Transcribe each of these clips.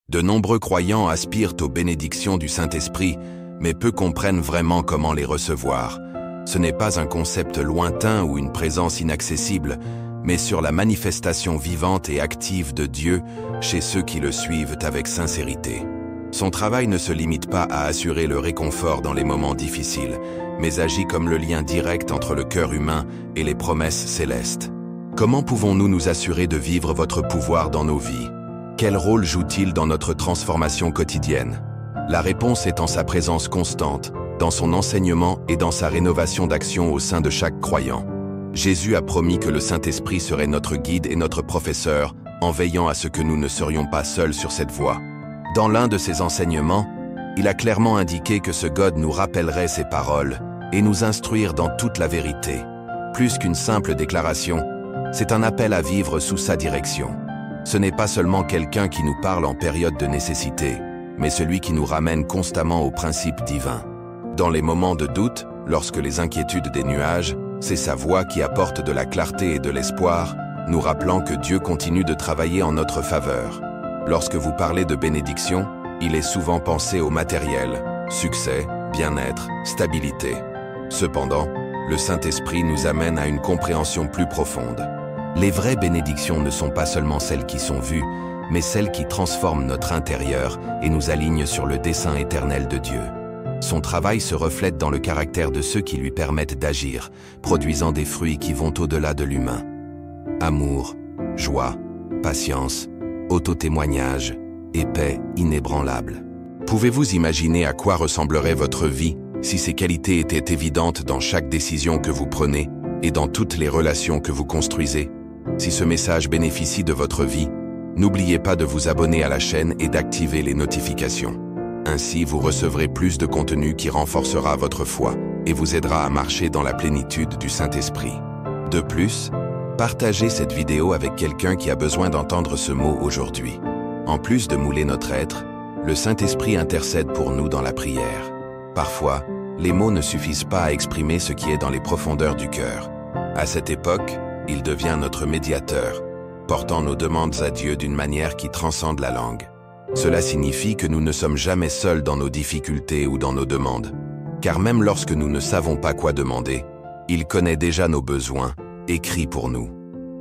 De nombreux croyants aspirent aux bénédictions du Saint-Esprit, mais peu comprennent vraiment comment les recevoir. Ce n'est pas un concept lointain ou une présence inaccessible, mais sur la manifestation vivante et active de Dieu chez ceux qui le suivent avec sincérité. Son travail ne se limite pas à assurer le réconfort dans les moments difficiles, mais agit comme le lien direct entre le cœur humain et les promesses célestes. Comment pouvons-nous nous assurer de vivre votre pouvoir dans nos vies? Quel rôle joue-t-il dans notre transformation quotidienne? La réponse est en sa présence constante, dans son enseignement et dans sa rénovation d'action au sein de chaque croyant. Jésus a promis que le Saint-Esprit serait notre guide et notre professeur, en veillant à ce que nous ne serions pas seuls sur cette voie. Dans l'un de ses enseignements, il a clairement indiqué que ce God nous rappellerait ses paroles et nous instruire dans toute la vérité. Plus qu'une simple déclaration, c'est un appel à vivre sous sa direction. Ce n'est pas seulement quelqu'un qui nous parle en période de nécessité, mais celui qui nous ramène constamment aux principes divins. Dans les moments de doute, lorsque les inquiétudes des nuages, c'est sa voix qui apporte de la clarté et de l'espoir, nous rappelant que Dieu continue de travailler en notre faveur. Lorsque vous parlez de bénédiction, il est souvent pensé au matériel, succès, bien-être, stabilité. Cependant, le Saint-Esprit nous amène à une compréhension plus profonde. Les vraies bénédictions ne sont pas seulement celles qui sont vues, mais celles qui transforment notre intérieur et nous alignent sur le dessein éternel de Dieu. Son travail se reflète dans le caractère de ceux qui lui permettent d'agir, produisant des fruits qui vont au-delà de l'humain. Amour, joie, patience, autotémoignage et paix inébranlable. Pouvez-vous imaginer à quoi ressemblerait votre vie si ces qualités étaient évidentes dans chaque décision que vous prenez et dans toutes les relations que vous construisez? Si ce message bénéficie de votre vie, n'oubliez pas de vous abonner à la chaîne et d'activer les notifications. Ainsi, vous recevrez plus de contenu qui renforcera votre foi et vous aidera à marcher dans la plénitude du Saint-Esprit. De plus, partagez cette vidéo avec quelqu'un qui a besoin d'entendre ce mot aujourd'hui. En plus de mouler notre être, le Saint-Esprit intercède pour nous dans la prière. Parfois, les mots ne suffisent pas à exprimer ce qui est dans les profondeurs du cœur. À cette époque, il devient notre médiateur, portant nos demandes à Dieu d'une manière qui transcende la langue. Cela signifie que nous ne sommes jamais seuls dans nos difficultés ou dans nos demandes. Car même lorsque nous ne savons pas quoi demander, il connaît déjà nos besoins et crie pour nous.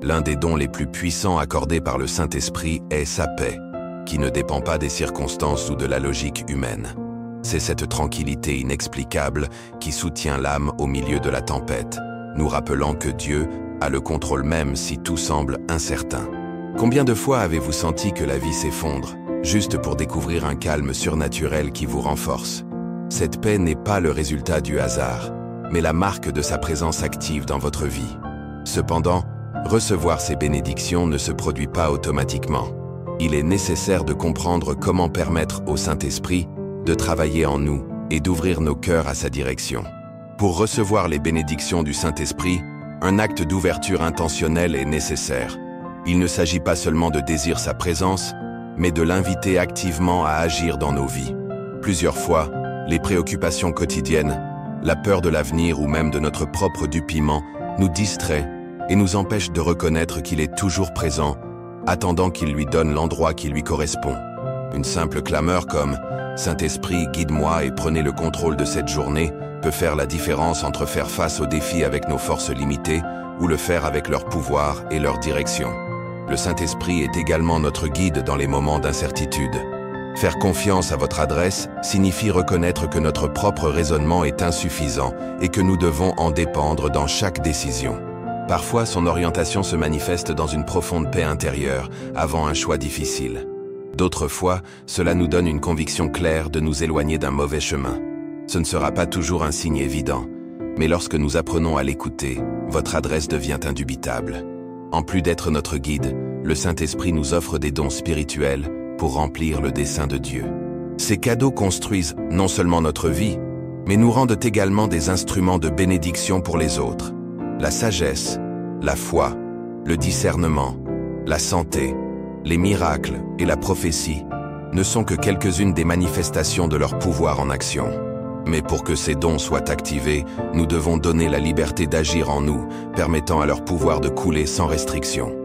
L'un des dons les plus puissants accordés par le Saint-Esprit est sa paix, qui ne dépend pas des circonstances ou de la logique humaine. C'est cette tranquillité inexplicable qui soutient l'âme au milieu de la tempête, nous rappelant que Dieu a le contrôle même si tout semble incertain. Combien de fois avez-vous senti que la vie s'effondre, juste pour découvrir un calme surnaturel qui vous renforce? Cette paix n'est pas le résultat du hasard, mais la marque de sa présence active dans votre vie. Cependant, recevoir ces bénédictions ne se produit pas automatiquement. Il est nécessaire de comprendre comment permettre au Saint-Esprit de travailler en nous et d'ouvrir nos cœurs à sa direction. Pour recevoir les bénédictions du Saint-Esprit, un acte d'ouverture intentionnelle est nécessaire. Il ne s'agit pas seulement de désirer sa présence, mais de l'inviter activement à agir dans nos vies. Plusieurs fois, les préoccupations quotidiennes, la peur de l'avenir ou même de notre propre dupillement nous distraient et nous empêchent de reconnaître qu'il est toujours présent, attendant qu'il lui donne l'endroit qui lui correspond. Une simple clameur comme « Saint-Esprit, guide-moi et prenez le contrôle de cette journée » peut faire la différence entre faire face aux défis avec nos forces limitées ou le faire avec leur pouvoir et leur direction. Le Saint-Esprit est également notre guide dans les moments d'incertitude. Faire confiance à votre adresse signifie reconnaître que notre propre raisonnement est insuffisant et que nous devons en dépendre dans chaque décision. Parfois, son orientation se manifeste dans une profonde paix intérieure avant un choix difficile. D'autres fois, cela nous donne une conviction claire de nous éloigner d'un mauvais chemin. Ce ne sera pas toujours un signe évident, mais lorsque nous apprenons à l'écouter, votre adresse devient indubitable. En plus d'être notre guide, le Saint-Esprit nous offre des dons spirituels pour remplir le dessein de Dieu. Ces cadeaux construisent non seulement notre vie, mais nous rendent également des instruments de bénédiction pour les autres. La sagesse, la foi, le discernement, la santé, les miracles et la prophétie ne sont que quelques-unes des manifestations de leur pouvoir en action. Mais pour que ces dons soient activés, nous devons donner la liberté d'agir en nous, permettant à leur pouvoir de couler sans restriction.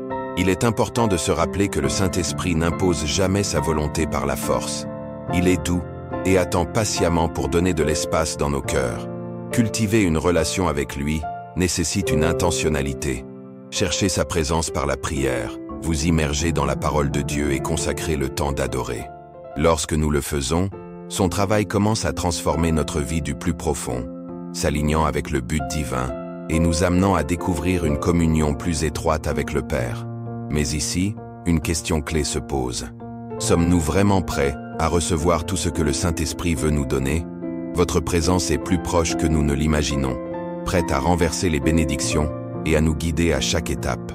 Il est important de se rappeler que le Saint-Esprit n'impose jamais sa volonté par la force. Il est doux et attend patiemment pour donner de l'espace dans nos cœurs. Cultiver une relation avec lui nécessite une intentionnalité. Cherchez sa présence par la prière, vous immerger dans la parole de Dieu et consacrer le temps d'adorer. Lorsque nous le faisons, son travail commence à transformer notre vie du plus profond, s'alignant avec le but divin et nous amenant à découvrir une communion plus étroite avec le Père. Mais ici, une question clé se pose. Sommes-nous vraiment prêts à recevoir tout ce que le Saint-Esprit veut nous donner? Votre présence est plus proche que nous ne l'imaginons, prête à renverser les bénédictions et à nous guider à chaque étape.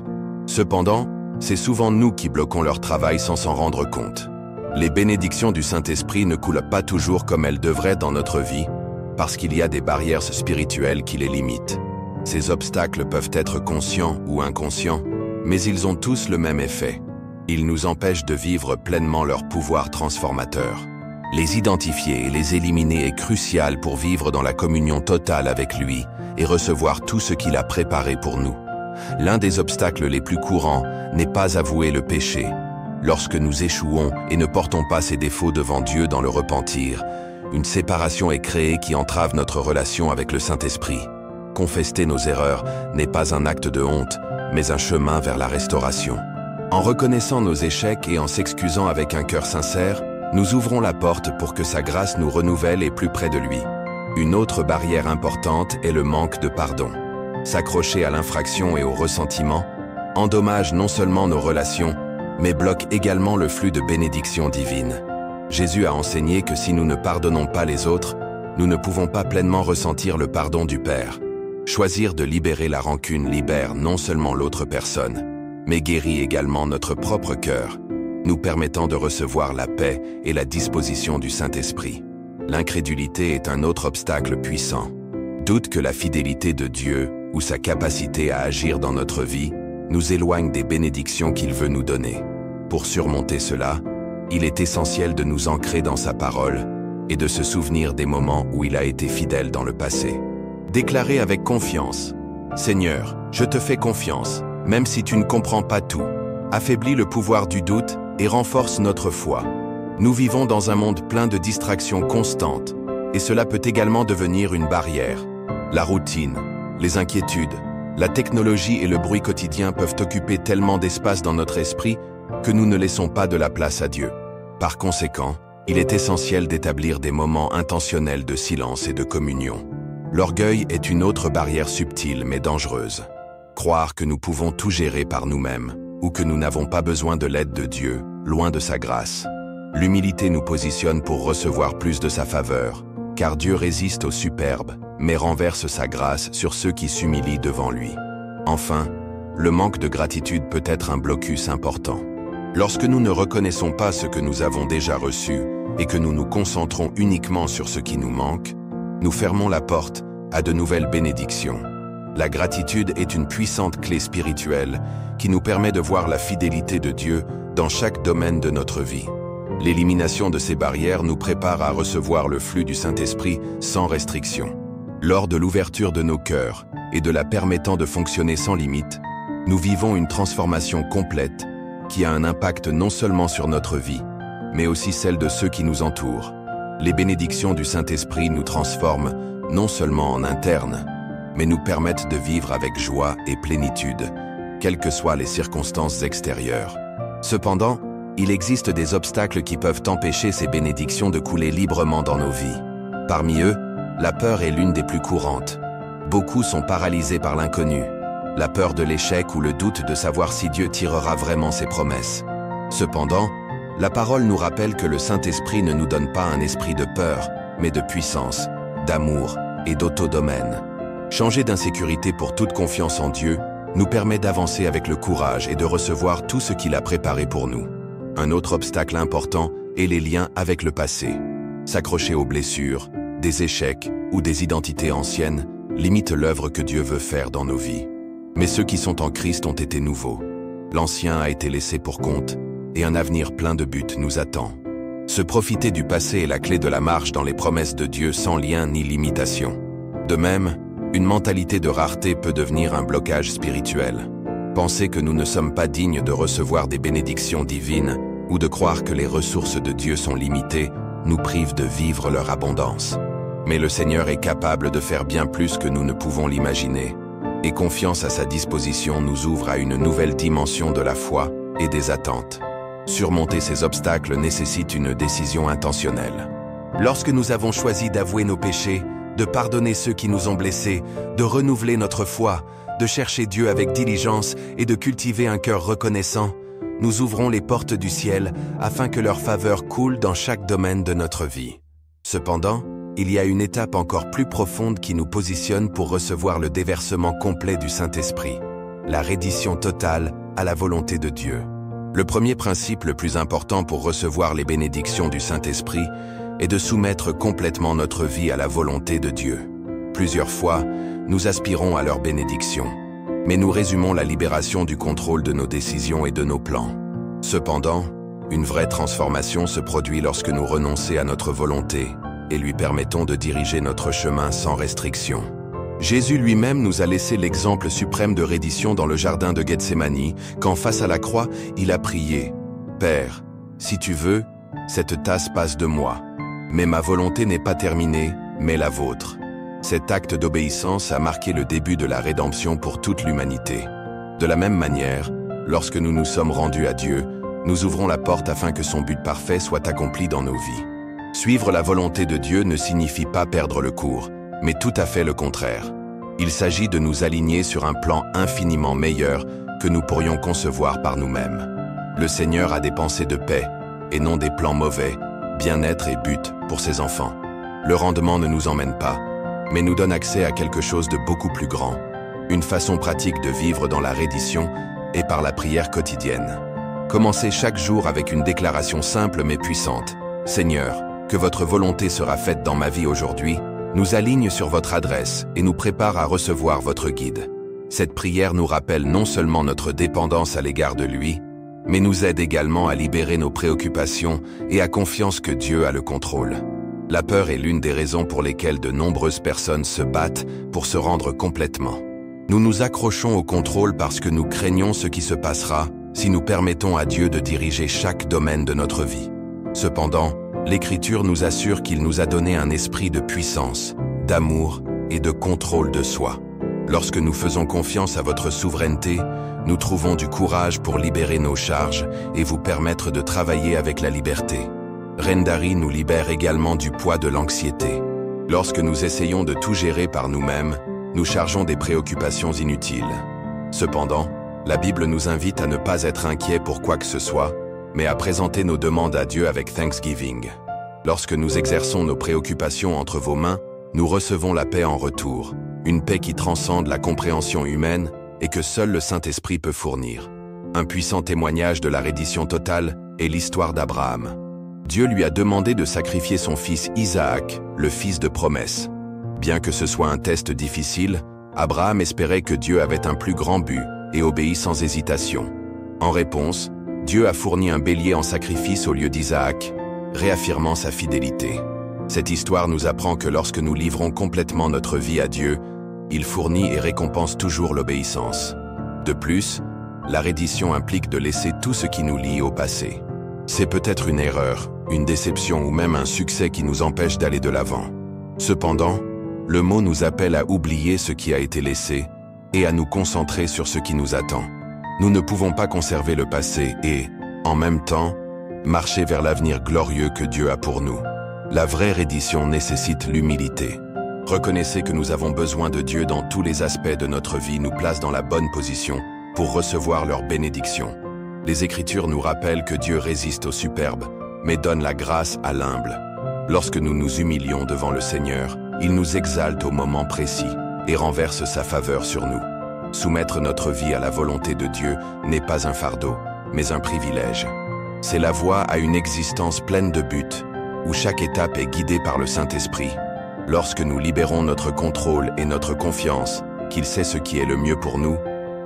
Cependant, c'est souvent nous qui bloquons leur travail sans s'en rendre compte. Les bénédictions du Saint-Esprit ne coulent pas toujours comme elles devraient dans notre vie, parce qu'il y a des barrières spirituelles qui les limitent. Ces obstacles peuvent être conscients ou inconscients, mais ils ont tous le même effet. Ils nous empêchent de vivre pleinement leur pouvoir transformateur. Les identifier et les éliminer est crucial pour vivre dans la communion totale avec lui et recevoir tout ce qu'il a préparé pour nous. L'un des obstacles les plus courants n'est pas avouer le péché. Lorsque nous échouons et ne portons pas ses défauts devant Dieu dans le repentir, une séparation est créée qui entrave notre relation avec le Saint-Esprit. Confesser nos erreurs n'est pas un acte de honte, mais un chemin vers la restauration. En reconnaissant nos échecs et en s'excusant avec un cœur sincère, nous ouvrons la porte pour que sa grâce nous renouvelle et plus près de lui. Une autre barrière importante est le manque de pardon. S'accrocher à l'infraction et au ressentiment endommage non seulement nos relations, mais bloque également le flux de bénédictions divines. Jésus a enseigné que si nous ne pardonnons pas les autres, nous ne pouvons pas pleinement ressentir le pardon du Père. Choisir de libérer la rancune libère non seulement l'autre personne, mais guérit également notre propre cœur, nous permettant de recevoir la paix et la disposition du Saint-Esprit. L'incrédulité est un autre obstacle puissant. Doute que la fidélité de Dieu ou sa capacité à agir dans notre vie nous éloigne des bénédictions qu'il veut nous donner. Pour surmonter cela, il est essentiel de nous ancrer dans sa parole et de se souvenir des moments où il a été fidèle dans le passé. Déclarer avec confiance: « Seigneur, je te fais confiance, même si tu ne comprends pas tout. » Affaiblit le pouvoir du doute et renforce notre foi. Nous vivons dans un monde plein de distractions constantes, et cela peut également devenir une barrière. La routine, les inquiétudes, la technologie et le bruit quotidien peuvent occuper tellement d'espace dans notre esprit que nous ne laissons pas de la place à Dieu. Par conséquent, il est essentiel d'établir des moments intentionnels de silence et de communion. L'orgueil est une autre barrière subtile mais dangereuse. Croire que nous pouvons tout gérer par nous-mêmes, ou que nous n'avons pas besoin de l'aide de Dieu, loin de sa grâce. L'humilité nous positionne pour recevoir plus de sa faveur, car Dieu résiste aux superbes, mais renverse sa grâce sur ceux qui s'humilient devant lui. Enfin, le manque de gratitude peut être un blocus important. Lorsque nous ne reconnaissons pas ce que nous avons déjà reçu et que nous nous concentrons uniquement sur ce qui nous manque, nous fermons la porte à de nouvelles bénédictions. La gratitude est une puissante clé spirituelle qui nous permet de voir la fidélité de Dieu dans chaque domaine de notre vie. L'élimination de ces barrières nous prépare à recevoir le flux du Saint-Esprit sans restriction. Lors de l'ouverture de nos cœurs et de la permettant de fonctionner sans limite, nous vivons une transformation complète qui a un impact non seulement sur notre vie, mais aussi celle de ceux qui nous entourent. Les bénédictions du Saint-Esprit nous transforment non seulement en interne, mais nous permettent de vivre avec joie et plénitude, quelles que soient les circonstances extérieures. Cependant, il existe des obstacles qui peuvent empêcher ces bénédictions de couler librement dans nos vies. Parmi eux, la peur est l'une des plus courantes. Beaucoup sont paralysés par l'inconnu, la peur de l'échec ou le doute de savoir si Dieu tirera vraiment ses promesses. Cependant, la parole nous rappelle que le Saint-Esprit ne nous donne pas un esprit de peur, mais de puissance, d'amour et d'autodomène. Changer d'insécurité pour toute confiance en Dieu nous permet d'avancer avec le courage et de recevoir tout ce qu'il a préparé pour nous. Un autre obstacle important est les liens avec le passé. S'accrocher aux blessures, des échecs ou des identités anciennes limite l'œuvre que Dieu veut faire dans nos vies. Mais ceux qui sont en Christ ont été nouveaux. L'ancien a été laissé pour compte et un avenir plein de buts nous attend. Se profiter du passé est la clé de la marche dans les promesses de Dieu sans lien ni limitation. De même, une mentalité de rareté peut devenir un blocage spirituel. Penser que nous ne sommes pas dignes de recevoir des bénédictions divines ou de croire que les ressources de Dieu sont limitées nous prive de vivre leur abondance. Mais le Seigneur est capable de faire bien plus que nous ne pouvons l'imaginer, et confiance à sa disposition nous ouvre à une nouvelle dimension de la foi et des attentes. Surmonter ces obstacles nécessite une décision intentionnelle. Lorsque nous avons choisi d'avouer nos péchés, de pardonner ceux qui nous ont blessés, de renouveler notre foi, de chercher Dieu avec diligence et de cultiver un cœur reconnaissant, nous ouvrons les portes du ciel afin que leur faveur coule dans chaque domaine de notre vie. Cependant, il y a une étape encore plus profonde qui nous positionne pour recevoir le déversement complet du Saint-Esprit, la reddition totale à la volonté de Dieu. Le premier principe le plus important pour recevoir les bénédictions du Saint-Esprit est de soumettre complètement notre vie à la volonté de Dieu. Plusieurs fois, nous aspirons à leur bénédiction, mais nous résumons la libération du contrôle de nos décisions et de nos plans. Cependant, une vraie transformation se produit lorsque nous renonçons à notre volonté et lui permettons de diriger notre chemin sans restriction. Jésus lui-même nous a laissé l'exemple suprême de reddition dans le jardin de Gethsémani, quand face à la croix, il a prié « Père, si tu veux, cette tasse passe de moi, mais ma volonté n'est pas terminée, mais la vôtre. » Cet acte d'obéissance a marqué le début de la rédemption pour toute l'humanité. De la même manière, lorsque nous nous sommes rendus à Dieu, nous ouvrons la porte afin que son but parfait soit accompli dans nos vies. Suivre la volonté de Dieu ne signifie pas perdre le cours, mais tout à fait le contraire. Il s'agit de nous aligner sur un plan infiniment meilleur que nous pourrions concevoir par nous-mêmes. Le Seigneur a des pensées de paix, et non des plans mauvais, bien-être et but pour ses enfants. Le rendement ne nous emmène pas, mais nous donne accès à quelque chose de beaucoup plus grand, une façon pratique de vivre dans la reddition et par la prière quotidienne. Commencez chaque jour avec une déclaration simple mais puissante. « Seigneur, que votre volonté sera faite dans ma vie aujourd'hui », nous aligne sur votre adresse et nous prépare à recevoir votre guide. Cette prière nous rappelle non seulement notre dépendance à l'égard de lui, mais nous aide également à libérer nos préoccupations et à confiance que Dieu a le contrôle. La peur est l'une des raisons pour lesquelles de nombreuses personnes se battent pour se rendre complètement. Nous nous accrochons au contrôle parce que nous craignons ce qui se passera si nous permettons à Dieu de diriger chaque domaine de notre vie. Cependant, l'Écriture nous assure qu'il nous a donné un esprit de puissance, d'amour et de contrôle de soi. Lorsque nous faisons confiance à votre souveraineté, nous trouvons du courage pour libérer nos charges et vous permettre de travailler avec la liberté. Rendari nous libère également du poids de l'anxiété. Lorsque nous essayons de tout gérer par nous-mêmes, nous chargeons des préoccupations inutiles. Cependant, la Bible nous invite à ne pas être inquiets pour quoi que ce soit, mais à présenter nos demandes à Dieu avec Thanksgiving. Lorsque nous exerçons nos préoccupations entre vos mains, nous recevons la paix en retour, une paix qui transcende la compréhension humaine et que seul le Saint-Esprit peut fournir. Un puissant témoignage de la reddition totale est l'histoire d'Abraham. Dieu lui a demandé de sacrifier son fils Isaac, le fils de promesse. Bien que ce soit un test difficile, Abraham espérait que Dieu avait un plus grand but et obéit sans hésitation. En réponse, Dieu a fourni un bélier en sacrifice au lieu d'Isaac, réaffirmant sa fidélité. Cette histoire nous apprend que lorsque nous livrons complètement notre vie à Dieu, il fournit et récompense toujours l'obéissance. De plus, la reddition implique de laisser tout ce qui nous lie au passé. C'est peut-être une erreur, une déception ou même un succès qui nous empêche d'aller de l'avant. Cependant, le mot nous appelle à oublier ce qui a été laissé et à nous concentrer sur ce qui nous attend. Nous ne pouvons pas conserver le passé et, en même temps, marcher vers l'avenir glorieux que Dieu a pour nous. La vraie reddition nécessite l'humilité. Reconnaissez que nous avons besoin de Dieu dans tous les aspects de notre vie, nous place dans la bonne position pour recevoir leur bénédiction. Les Écritures nous rappellent que Dieu résiste aux superbes, mais donne la grâce à l'humble. Lorsque nous nous humilions devant le Seigneur, il nous exalte au moment précis et renverse sa faveur sur nous. Soumettre notre vie à la volonté de Dieu n'est pas un fardeau, mais un privilège. C'est la voie à une existence pleine de buts, où chaque étape est guidée par le Saint-Esprit. Lorsque nous libérons notre contrôle et notre confiance, qu'il sait ce qui est le mieux pour nous,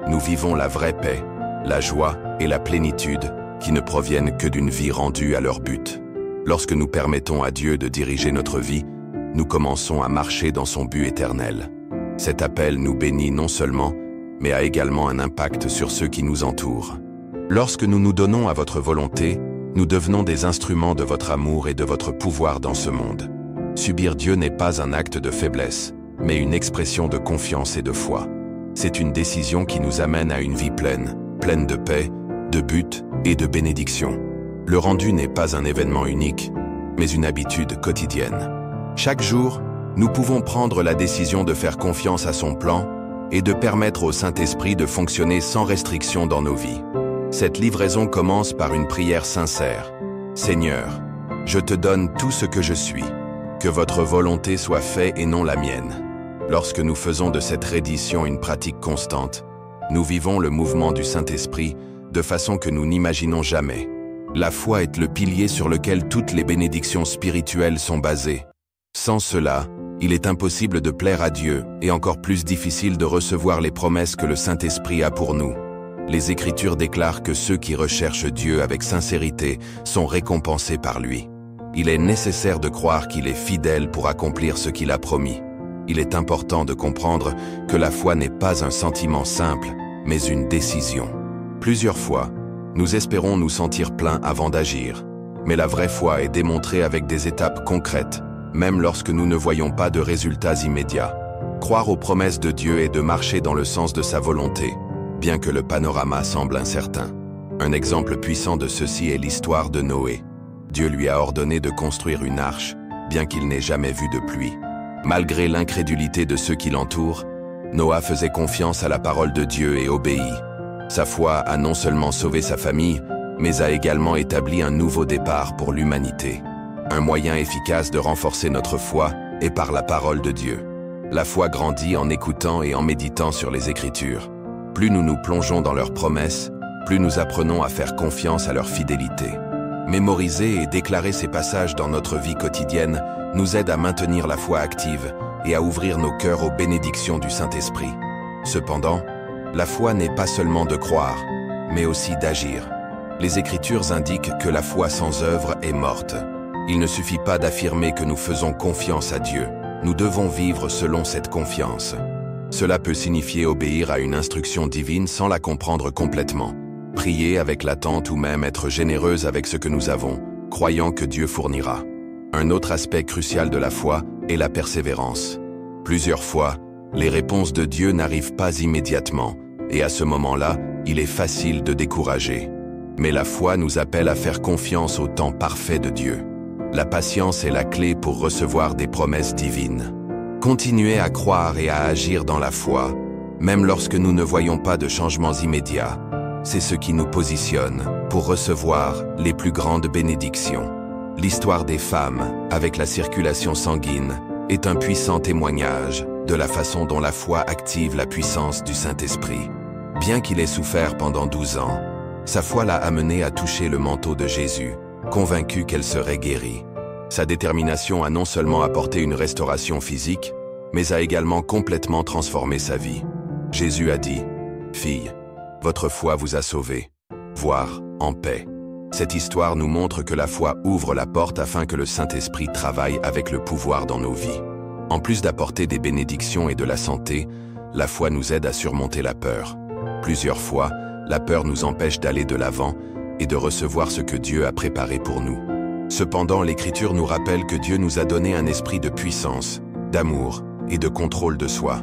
nous vivons la vraie paix, la joie et la plénitude qui ne proviennent que d'une vie rendue à leur but. Lorsque nous permettons à Dieu de diriger notre vie, nous commençons à marcher dans son but éternel. Cet appel nous bénit non seulement, mais a également un impact sur ceux qui nous entourent. Lorsque nous nous donnons à votre volonté, nous devenons des instruments de votre amour et de votre pouvoir dans ce monde. Subir Dieu n'est pas un acte de faiblesse, mais une expression de confiance et de foi. C'est une décision qui nous amène à une vie pleine, pleine de paix, de but et de bénédiction. Le rendu n'est pas un événement unique, mais une habitude quotidienne. Chaque jour, nous pouvons prendre la décision de faire confiance à son plan et de permettre au Saint-Esprit de fonctionner sans restriction dans nos vies. Cette livraison commence par une prière sincère. Seigneur, je te donne tout ce que je suis. Que votre volonté soit faite et non la mienne. Lorsque nous faisons de cette reddition une pratique constante, nous vivons le mouvement du Saint-Esprit de façon que nous n'imaginons jamais. La foi est le pilier sur lequel toutes les bénédictions spirituelles sont basées. Sans cela, il est impossible de plaire à Dieu et encore plus difficile de recevoir les promesses que le Saint-Esprit a pour nous. Les Écritures déclarent que ceux qui recherchent Dieu avec sincérité sont récompensés par lui. Il est nécessaire de croire qu'il est fidèle pour accomplir ce qu'il a promis. Il est important de comprendre que la foi n'est pas un sentiment simple, mais une décision. Plusieurs fois, nous espérons nous sentir pleins avant d'agir. Mais la vraie foi est démontrée avec des étapes concrètes, même lorsque nous ne voyons pas de résultats immédiats. Croire aux promesses de Dieu est de marcher dans le sens de sa volonté, bien que le panorama semble incertain. Un exemple puissant de ceci est l'histoire de Noé. Dieu lui a ordonné de construire une arche, bien qu'il n'ait jamais vu de pluie. Malgré l'incrédulité de ceux qui l'entourent, Noah faisait confiance à la parole de Dieu et obéit. Sa foi a non seulement sauvé sa famille, mais a également établi un nouveau départ pour l'humanité. Un moyen efficace de renforcer notre foi est par la parole de Dieu. La foi grandit en écoutant et en méditant sur les Écritures. Plus nous nous plongeons dans leurs promesses, plus nous apprenons à faire confiance à leur fidélité. Mémoriser et déclarer ces passages dans notre vie quotidienne nous aide à maintenir la foi active et à ouvrir nos cœurs aux bénédictions du Saint-Esprit. Cependant, la foi n'est pas seulement de croire, mais aussi d'agir. Les Écritures indiquent que la foi sans œuvre est morte. Il ne suffit pas d'affirmer que nous faisons confiance à Dieu. Nous devons vivre selon cette confiance. Cela peut signifier obéir à une instruction divine sans la comprendre complètement. Prier avec l'attente ou même être généreuse avec ce que nous avons, croyant que Dieu fournira. Un autre aspect crucial de la foi est la persévérance. Plusieurs fois, les réponses de Dieu n'arrivent pas immédiatement, et à ce moment-là, il est facile de décourager. Mais la foi nous appelle à faire confiance au temps parfait de Dieu. La patience est la clé pour recevoir des promesses divines. Continuez à croire et à agir dans la foi, même lorsque nous ne voyons pas de changements immédiats. C'est ce qui nous positionne pour recevoir les plus grandes bénédictions. L'histoire des femmes, avec la circulation sanguine, est un puissant témoignage de la façon dont la foi active la puissance du Saint-Esprit. Bien qu'il ait souffert pendant 12 ans, sa foi l'a amené à toucher le manteau de Jésus, convaincu qu'elle serait guérie. Sa détermination a non seulement apporté une restauration physique, mais a également complètement transformé sa vie. Jésus a dit « Fille, votre foi vous a sauvée. Voire en paix. » Cette histoire nous montre que la foi ouvre la porte afin que le Saint-Esprit travaille avec le pouvoir dans nos vies. En plus d'apporter des bénédictions et de la santé, la foi nous aide à surmonter la peur. Plusieurs fois, la peur nous empêche d'aller de l'avant et de recevoir ce que Dieu a préparé pour nous. Cependant, l'Écriture nous rappelle que Dieu nous a donné un esprit de puissance, d'amour et de contrôle de soi.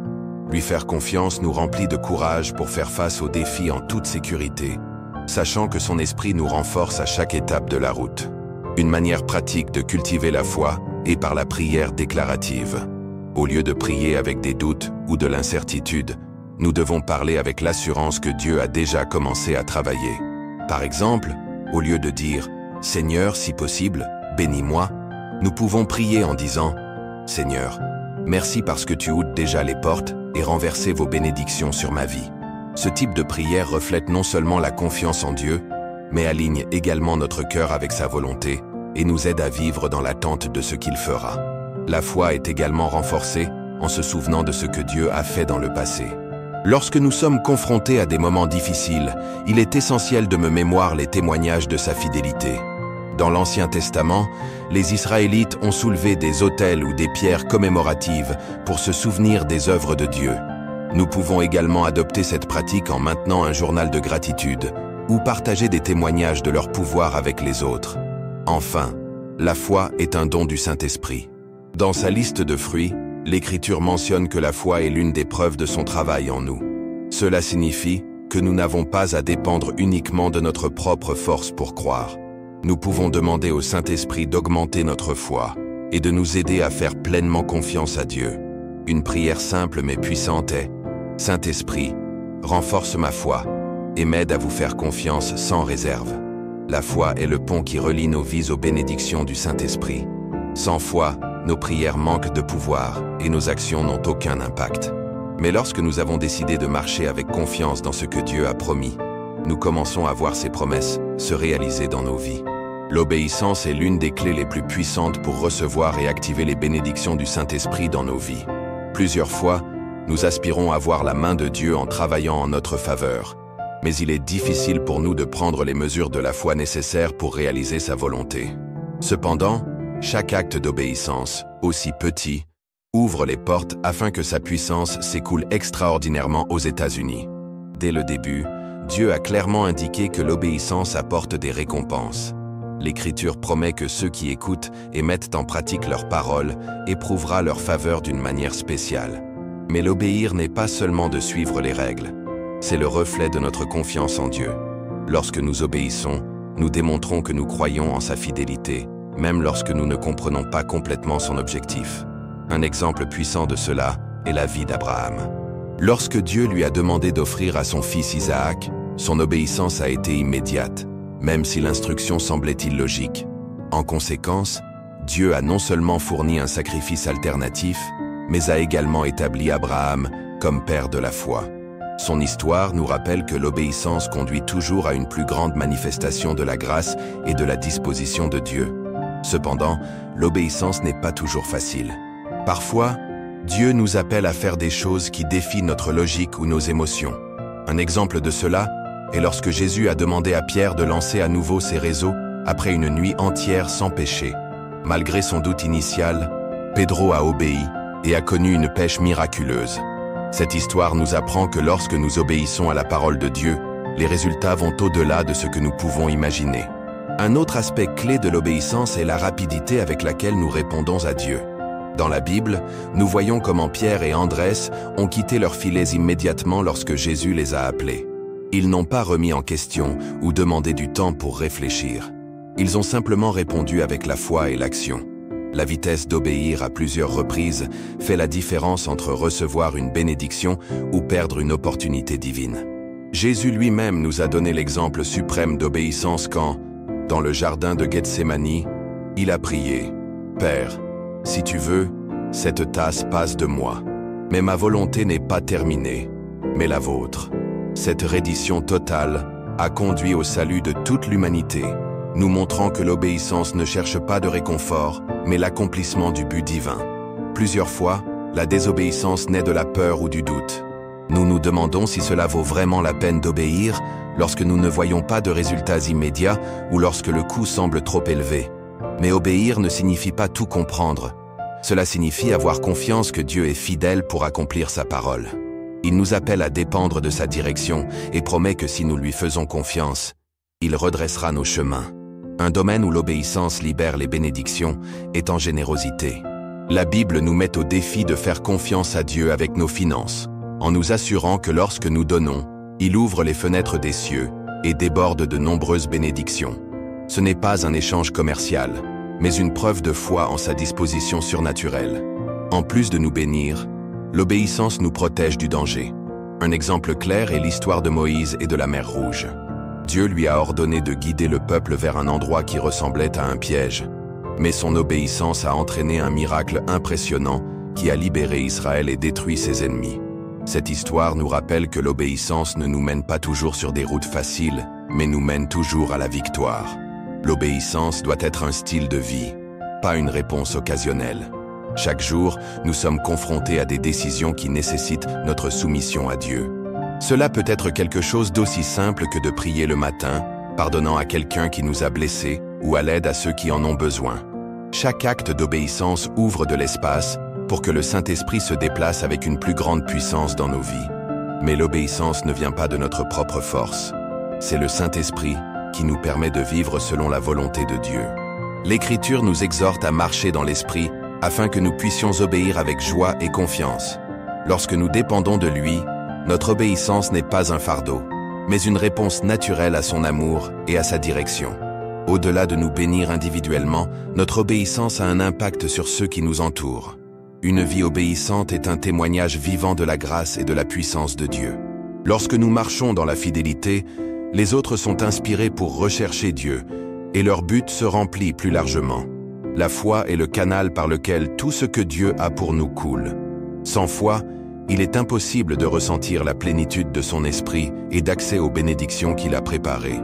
Lui faire confiance nous remplit de courage pour faire face aux défis en toute sécurité, sachant que son esprit nous renforce à chaque étape de la route. Une manière pratique de cultiver la foi est par la prière déclarative. Au lieu de prier avec des doutes ou de l'incertitude, nous devons parler avec l'assurance que Dieu a déjà commencé à travailler. Par exemple, au lieu de dire « Seigneur, si possible, bénis-moi », nous pouvons prier en disant « Seigneur, merci parce que tu ouvres déjà les portes et renverser vos bénédictions sur ma vie. » Ce type de prière reflète non seulement la confiance en Dieu, mais aligne également notre cœur avec sa volonté et nous aide à vivre dans l'attente de ce qu'il fera. La foi est également renforcée en se souvenant de ce que Dieu a fait dans le passé. Lorsque nous sommes confrontés à des moments difficiles, il est essentiel de me mémoire les témoignages de sa fidélité. Dans l'Ancien Testament, les Israélites ont soulevé des autels ou des pierres commémoratives pour se souvenir des œuvres de Dieu. Nous pouvons également adopter cette pratique en maintenant un journal de gratitude ou partager des témoignages de leur pouvoir avec les autres. Enfin, la foi est un don du Saint-Esprit. Dans sa liste de fruits, l'Écriture mentionne que la foi est l'une des preuves de son travail en nous. Cela signifie que nous n'avons pas à dépendre uniquement de notre propre force pour croire. Nous pouvons demander au Saint-Esprit d'augmenter notre foi et de nous aider à faire pleinement confiance à Dieu. Une prière simple mais puissante est « Saint-Esprit, renforce ma foi et m'aide à vous faire confiance sans réserve ». La foi est le pont qui relie nos vies aux bénédictions du Saint-Esprit. Sans foi, nos prières manquent de pouvoir et nos actions n'ont aucun impact. Mais lorsque nous avons décidé de marcher avec confiance dans ce que Dieu a promis, nous commençons à voir ses promesses se réaliser dans nos vies. L'obéissance est l'une des clés les plus puissantes pour recevoir et activer les bénédictions du Saint-Esprit dans nos vies. Plusieurs fois, nous aspirons à voir la main de Dieu en travaillant en notre faveur. Mais il est difficile pour nous de prendre les mesures de la foi nécessaires pour réaliser sa volonté. Cependant, chaque acte d'obéissance, aussi petit, ouvre les portes afin que sa puissance s'écoule extraordinairement aux États-Unis. Dès le début, Dieu a clairement indiqué que l'obéissance apporte des récompenses. L'Écriture promet que ceux qui écoutent et mettent en pratique leurs paroles éprouvera leur faveur d'une manière spéciale. Mais l'obéir n'est pas seulement de suivre les règles. C'est le reflet de notre confiance en Dieu. Lorsque nous obéissons, nous démontrons que nous croyons en sa fidélité, même lorsque nous ne comprenons pas complètement son objectif. Un exemple puissant de cela est la vie d'Abraham. Lorsque Dieu lui a demandé d'offrir à son fils Isaac, son obéissance a été immédiate, même si l'instruction semblait illogique. En conséquence, Dieu a non seulement fourni un sacrifice alternatif, mais a également établi Abraham comme père de la foi. Son histoire nous rappelle que l'obéissance conduit toujours à une plus grande manifestation de la grâce et de la disposition de Dieu. Cependant, l'obéissance n'est pas toujours facile. Parfois, Dieu nous appelle à faire des choses qui défient notre logique ou nos émotions. Un exemple de cela est lorsque Jésus a demandé à Pierre de lancer à nouveau ses réseaux après une nuit entière sans pêcher. Malgré son doute initial, Pedro a obéi et a connu une pêche miraculeuse. Cette histoire nous apprend que lorsque nous obéissons à la parole de Dieu, les résultats vont au-delà de ce que nous pouvons imaginer. Un autre aspect clé de l'obéissance est la rapidité avec laquelle nous répondons à Dieu. Dans la Bible, nous voyons comment Pierre et Andrés ont quitté leurs filets immédiatement lorsque Jésus les a appelés. Ils n'ont pas remis en question ou demandé du temps pour réfléchir. Ils ont simplement répondu avec la foi et l'action. La vitesse d'obéir à plusieurs reprises fait la différence entre recevoir une bénédiction ou perdre une opportunité divine. Jésus lui-même nous a donné l'exemple suprême d'obéissance quand, dans le jardin de Gethsémani, il a prié « Père, si tu veux, cette tasse passe de moi. Mais ma volonté n'est pas terminée, mais la vôtre. » Cette reddition totale a conduit au salut de toute l'humanité, nous montrant que l'obéissance ne cherche pas de réconfort, mais l'accomplissement du but divin. Plusieurs fois, la désobéissance naît de la peur ou du doute. Nous nous demandons si cela vaut vraiment la peine d'obéir lorsque nous ne voyons pas de résultats immédiats ou lorsque le coût semble trop élevé. Mais obéir ne signifie pas tout comprendre. Cela signifie avoir confiance que Dieu est fidèle pour accomplir sa parole. Il nous appelle à dépendre de sa direction et promet que si nous lui faisons confiance, il redressera nos chemins. Un domaine où l'obéissance libère les bénédictions est en générosité. La Bible nous met au défi de faire confiance à Dieu avec nos finances, en nous assurant que lorsque nous donnons, il ouvre les fenêtres des cieux et déborde de nombreuses bénédictions. Ce n'est pas un échange commercial, mais une preuve de foi en sa disposition surnaturelle. En plus de nous bénir, l'obéissance nous protège du danger. Un exemple clair est l'histoire de Moïse et de la mer Rouge. Dieu lui a ordonné de guider le peuple vers un endroit qui ressemblait à un piège. Mais son obéissance a entraîné un miracle impressionnant qui a libéré Israël et détruit ses ennemis. Cette histoire nous rappelle que l'obéissance ne nous mène pas toujours sur des routes faciles, mais nous mène toujours à la victoire. L'obéissance doit être un style de vie, pas une réponse occasionnelle. Chaque jour, nous sommes confrontés à des décisions qui nécessitent notre soumission à Dieu. Cela peut être quelque chose d'aussi simple que de prier le matin, pardonnant à quelqu'un qui nous a blessés ou à l'aide à ceux qui en ont besoin. Chaque acte d'obéissance ouvre de l'espace pour que le Saint-Esprit se déplace avec une plus grande puissance dans nos vies. Mais l'obéissance ne vient pas de notre propre force. C'est le Saint-Esprit qui nous permet de vivre selon la volonté de Dieu. L'Écriture nous exhorte à marcher dans l'Esprit afin que nous puissions obéir avec joie et confiance. Lorsque nous dépendons de lui, notre obéissance n'est pas un fardeau, mais une réponse naturelle à son amour et à sa direction. Au-delà de nous bénir individuellement, notre obéissance a un impact sur ceux qui nous entourent. Une vie obéissante est un témoignage vivant de la grâce et de la puissance de Dieu. Lorsque nous marchons dans la fidélité, les autres sont inspirés pour rechercher Dieu, et leur but se remplit plus largement. La foi est le canal par lequel tout ce que Dieu a pour nous coule. Sans foi, il est impossible de ressentir la plénitude de son esprit et d'accès aux bénédictions qu'il a préparées.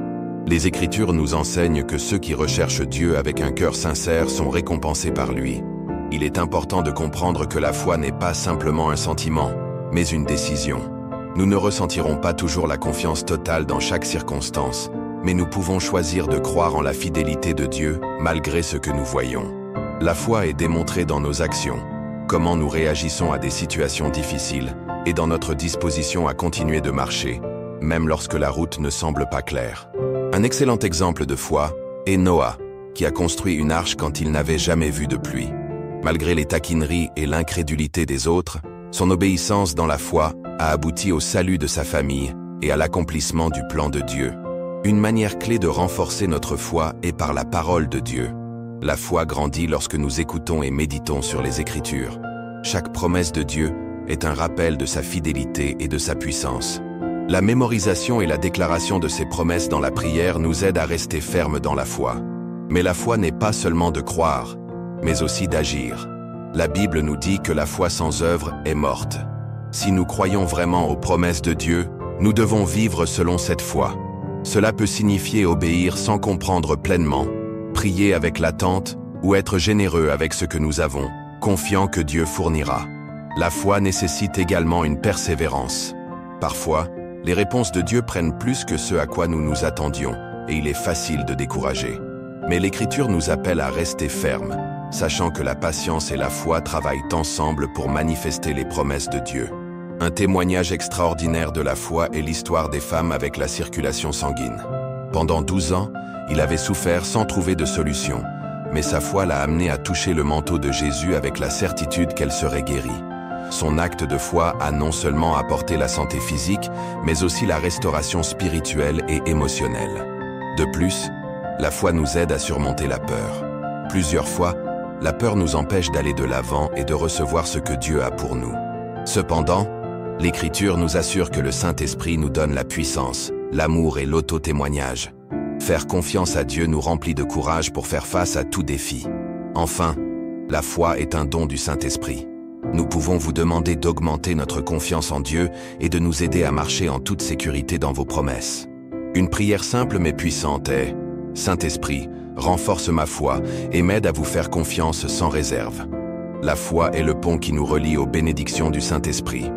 Les Écritures nous enseignent que ceux qui recherchent Dieu avec un cœur sincère sont récompensés par lui. Il est important de comprendre que la foi n'est pas simplement un sentiment, mais une décision. Nous ne ressentirons pas toujours la confiance totale dans chaque circonstance, mais nous pouvons choisir de croire en la fidélité de Dieu malgré ce que nous voyons. La foi est démontrée dans nos actions, comment nous réagissons à des situations difficiles et dans notre disposition à continuer de marcher, même lorsque la route ne semble pas claire. Un excellent exemple de foi est Noah, qui a construit une arche quand il n'avait jamais vu de pluie. Malgré les taquineries et l'incrédulité des autres, son obéissance dans la foi a abouti au salut de sa famille et à l'accomplissement du plan de Dieu. Une manière clé de renforcer notre foi est par la parole de Dieu. La foi grandit lorsque nous écoutons et méditons sur les Écritures. Chaque promesse de Dieu est un rappel de sa fidélité et de sa puissance. La mémorisation et la déclaration de ces promesses dans la prière nous aident à rester fermes dans la foi. Mais la foi n'est pas seulement de croire, mais aussi d'agir. La Bible nous dit que la foi sans œuvre est morte. Si nous croyons vraiment aux promesses de Dieu, nous devons vivre selon cette foi. Cela peut signifier obéir sans comprendre pleinement, prier avec l'attente ou être généreux avec ce que nous avons, confiant que Dieu fournira. La foi nécessite également une persévérance. Parfois, les réponses de Dieu prennent plus que ce à quoi nous nous attendions, et il est facile de décourager. Mais l'Écriture nous appelle à rester fermes, sachant que la patience et la foi travaillent ensemble pour manifester les promesses de Dieu. Un témoignage extraordinaire de la foi est l'histoire des femmes avec la circulation sanguine. Pendant 12 ans, il avait souffert sans trouver de solution, mais sa foi l'a amené à toucher le manteau de Jésus avec la certitude qu'elle serait guérie. Son acte de foi a non seulement apporté la santé physique, mais aussi la restauration spirituelle et émotionnelle. De plus, la foi nous aide à surmonter la peur. Plusieurs fois, la peur nous empêche d'aller de l'avant et de recevoir ce que Dieu a pour nous. Cependant, l'Écriture nous assure que le Saint-Esprit nous donne la puissance, l'amour et l'auto-témoignage. Faire confiance à Dieu nous remplit de courage pour faire face à tout défi. Enfin, la foi est un don du Saint-Esprit. Nous pouvons vous demander d'augmenter notre confiance en Dieu et de nous aider à marcher en toute sécurité dans vos promesses. Une prière simple mais puissante est « Saint-Esprit, renforce ma foi et m'aide à vous faire confiance sans réserve ». La foi est le pont qui nous relie aux bénédictions du Saint-Esprit.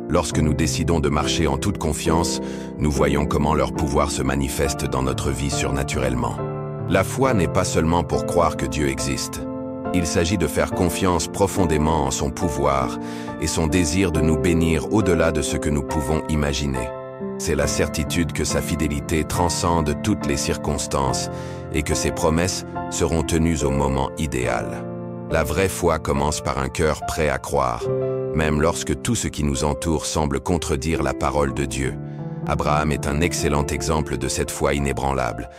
Lorsque nous décidons de marcher en toute confiance, nous voyons comment leur pouvoir se manifeste dans notre vie surnaturellement. La foi n'est pas seulement pour croire que Dieu existe. Il s'agit de faire confiance profondément en son pouvoir et son désir de nous bénir au-delà de ce que nous pouvons imaginer. C'est la certitude que sa fidélité transcende toutes les circonstances et que ses promesses seront tenues au moment idéal. La vraie foi commence par un cœur prêt à croire, même lorsque tout ce qui nous entoure semble contredire la parole de Dieu. Abraham est un excellent exemple de cette foi inébranlable.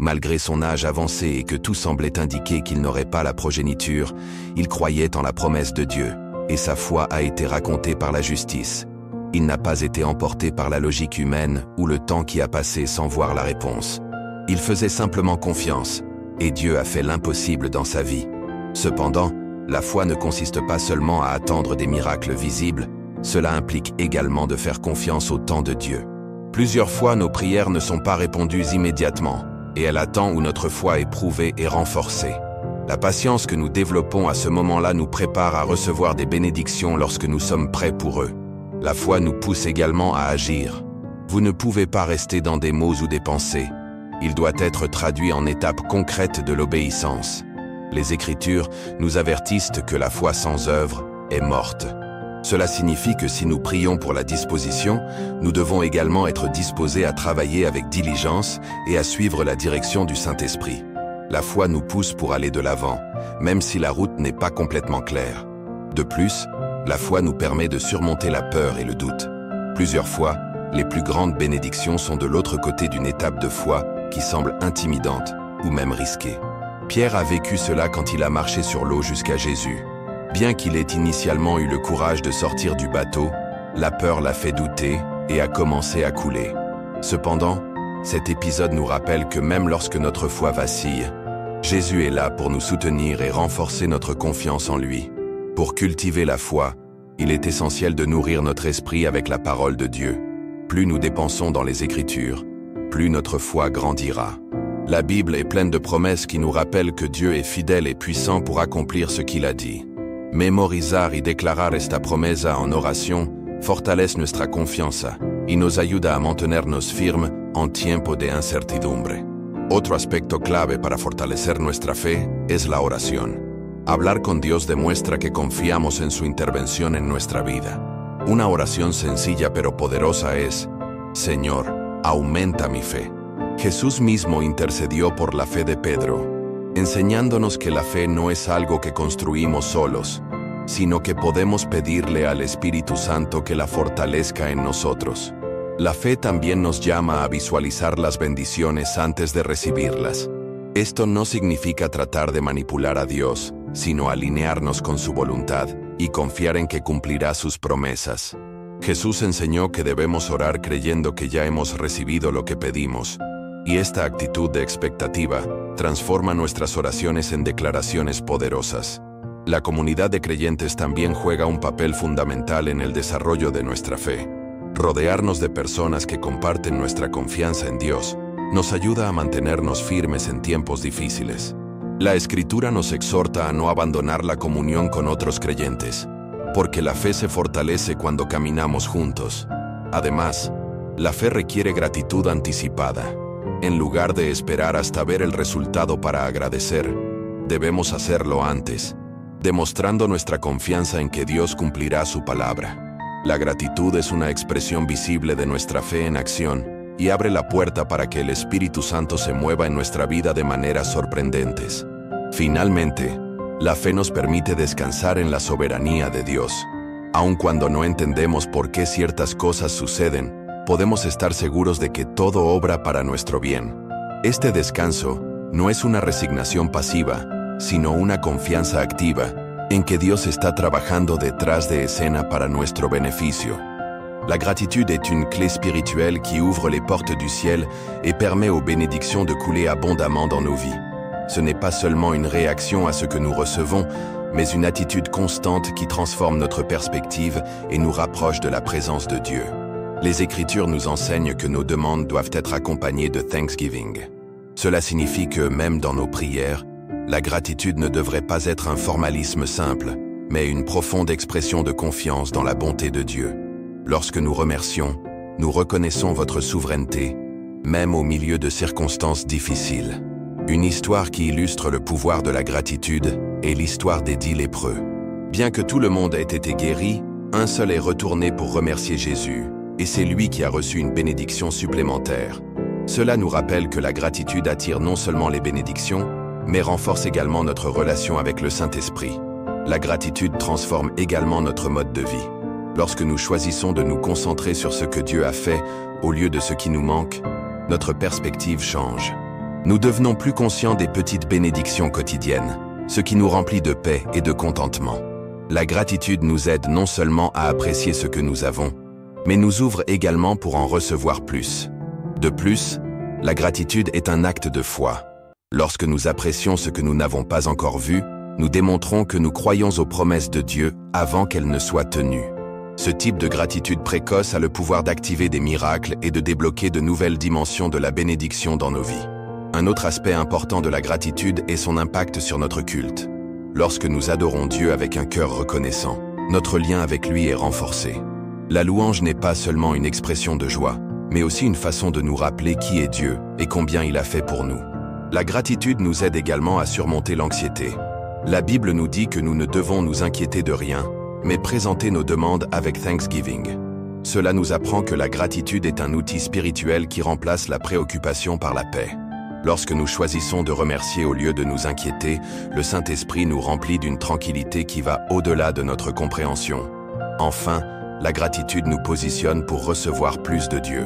Malgré son âge avancé et que tout semblait indiquer qu'il n'aurait pas la progéniture, il croyait en la promesse de Dieu, et sa foi a été racontée par la justice. Il n'a pas été emporté par la logique humaine ou le temps qui a passé sans voir la réponse. Il faisait simplement confiance, et Dieu a fait l'impossible dans sa vie. Cependant, la foi ne consiste pas seulement à attendre des miracles visibles, cela implique également de faire confiance au temps de Dieu. Plusieurs fois, nos prières ne sont pas répondues immédiatement, et elle attend où notre foi est prouvée et renforcée. La patience que nous développons à ce moment-là nous prépare à recevoir des bénédictions lorsque nous sommes prêts pour eux. La foi nous pousse également à agir. Vous ne pouvez pas rester dans des mots ou des pensées. Il doit être traduit en étapes concrètes de l'obéissance. Les Écritures nous avertissent que la foi sans œuvre est morte. Cela signifie que si nous prions pour la disposition, nous devons également être disposés à travailler avec diligence et à suivre la direction du Saint-Esprit. La foi nous pousse pour aller de l'avant, même si la route n'est pas complètement claire. De plus, la foi nous permet de surmonter la peur et le doute. Plusieurs fois, les plus grandes bénédictions sont de l'autre côté d'une étape de foi qui semble intimidante ou même risquée. Pierre a vécu cela quand il a marché sur l'eau jusqu'à Jésus. Bien qu'il ait initialement eu le courage de sortir du bateau, la peur l'a fait douter et a commencé à couler. Cependant, cet épisode nous rappelle que même lorsque notre foi vacille, Jésus est là pour nous soutenir et renforcer notre confiance en lui. Pour cultiver la foi, il est essentiel de nourrir notre esprit avec la parole de Dieu. Plus nous dépensons dans les Écritures, plus notre foi grandira. La Bible est pleine de promesses qui nous rappellent que Dieu est fidèle et puissant pour accomplir ce qu'il a dit. Memorizar y declarar esta promesa en oración fortalece nuestra confianza y nos ayuda a mantenernos firmes en tiempo de incertidumbre. Otro aspecto clave para fortalecer nuestra fe es la oración. Hablar con Dios demuestra que confiamos en su intervención en nuestra vida. Una oración sencilla pero poderosa es: Señor, aumenta mi fe. Jesús mismo intercedió por la fe de Pedro, enseñándonos que la fe no es algo que construimos solos, sino que podemos pedirle al Espíritu Santo que la fortalezca en nosotros. La fe también nos llama a visualizar las bendiciones antes de recibirlas. Esto no significa tratar de manipular a Dios, sino alinearnos con su voluntad y confiar en que cumplirá sus promesas. Jesús enseñó que debemos orar creyendo que ya hemos recibido lo que pedimos, y esta actitud de expectativa transforma nuestras oraciones en declaraciones poderosas. La comunidad de creyentes también juega un papel fundamental en el desarrollo de nuestra fe. Rodearnos de personas que comparten nuestra confianza en Dios nos ayuda a mantenernos firmes en tiempos difíciles. La Escritura nos exhorta a no abandonar la comunión con otros creyentes, porque la fe se fortalece cuando caminamos juntos. Además, la fe requiere gratitud anticipada. En lugar de esperar hasta ver el resultado para agradecer, debemos hacerlo antes, demostrando nuestra confianza en que Dios cumplirá su palabra. La gratitud es una expresión visible de nuestra fe en acción y abre la puerta para que el Espíritu Santo se mueva en nuestra vida de maneras sorprendentes. Finalmente, la fe nos permite descansar en la soberanía de Dios. Aun cuando no entendemos por qué ciertas cosas suceden, podemos estar seguros de que todo obra para nuestro bien. Este descanso no es una resignación pasiva, sino una confianza activa en que Dios está trabajando detrás de escena para nuestro beneficio. La gratitude est une clé spirituelle qui ouvre les portes du ciel et permet aux bénédictions de couler abondamment dans nos vies. Ce n'est pas seulement une réaction à ce que nous recevons, mais une attitude constante qui transforme notre perspective et nous rapproche de la présence de Dieu. Les Écritures nous enseignent que nos demandes doivent être accompagnées de thanksgiving. Cela signifie que, même dans nos prières, la gratitude ne devrait pas être un formalisme simple, mais une profonde expression de confiance dans la bonté de Dieu. Lorsque nous remercions, nous reconnaissons votre souveraineté, même au milieu de circonstances difficiles. Une histoire qui illustre le pouvoir de la gratitude est l'histoire des 10 lépreux. Bien que tout le monde ait été guéri, un seul est retourné pour remercier Jésus, et c'est lui qui a reçu une bénédiction supplémentaire. Cela nous rappelle que la gratitude attire non seulement les bénédictions, mais renforce également notre relation avec le Saint-Esprit. La gratitude transforme également notre mode de vie. Lorsque nous choisissons de nous concentrer sur ce que Dieu a fait au lieu de ce qui nous manque, notre perspective change. Nous devenons plus conscients des petites bénédictions quotidiennes, ce qui nous remplit de paix et de contentement. La gratitude nous aide non seulement à apprécier ce que nous avons, mais nous ouvre également pour en recevoir plus. De plus, la gratitude est un acte de foi. Lorsque nous apprécions ce que nous n'avons pas encore vu, nous démontrons que nous croyons aux promesses de Dieu avant qu'elles ne soient tenues. Ce type de gratitude précoce a le pouvoir d'activer des miracles et de débloquer de nouvelles dimensions de la bénédiction dans nos vies. Un autre aspect important de la gratitude est son impact sur notre culte. Lorsque nous adorons Dieu avec un cœur reconnaissant, notre lien avec lui est renforcé. La louange n'est pas seulement une expression de joie, mais aussi une façon de nous rappeler qui est Dieu et combien il a fait pour nous. La gratitude nous aide également à surmonter l'anxiété. La Bible nous dit que nous ne devons nous inquiéter de rien, mais présenter nos demandes avec Thanksgiving. Cela nous apprend que la gratitude est un outil spirituel qui remplace la préoccupation par la paix. Lorsque nous choisissons de remercier au lieu de nous inquiéter, le Saint-Esprit nous remplit d'une tranquillité qui va au-delà de notre compréhension. Enfin, la gratitude nous positionne pour recevoir plus de Dieu.